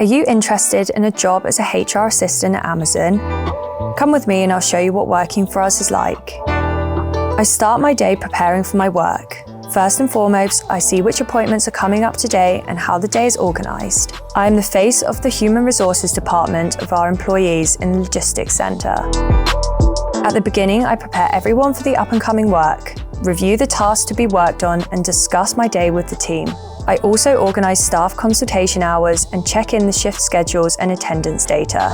Are you interested in a job as a HR assistant at Amazon? Come with me and I'll show you what working for us is like. I start my day preparing for my work. First and foremost, I see which appointments are coming up today and how the day is organised. I am the face of the Human Resources department of our employees in the Logistics Centre. At the beginning, I prepare everyone for the up-and-coming work, review the tasks to be worked on and discuss my day with the team. I also organise staff consultation hours and check in the shift schedules and attendance data.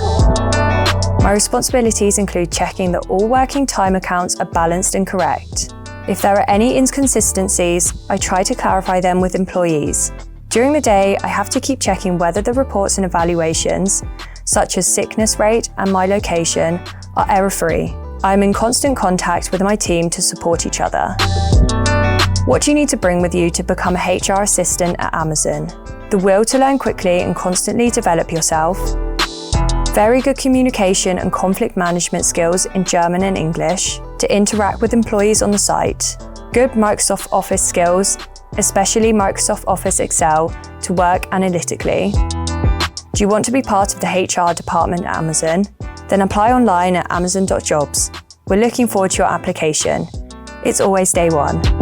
My responsibilities include checking that all working time accounts are balanced and correct. If there are any inconsistencies, I try to clarify them with employees. During the day, I have to keep checking whether the reports and evaluations, such as sickness rate and my location, are error-free. I am in constant contact with my team to support each other. What do you need to bring with you to become a HR assistant at Amazon? The will to learn quickly and constantly develop yourself, very good communication and conflict management skills in German and English, to interact with employees on the site, good Microsoft Office skills, especially Microsoft Office Excel, to work analytically. Do you want to be part of the HR department at Amazon? Then apply online at amazon.jobs. We're looking forward to your application. It's always day one.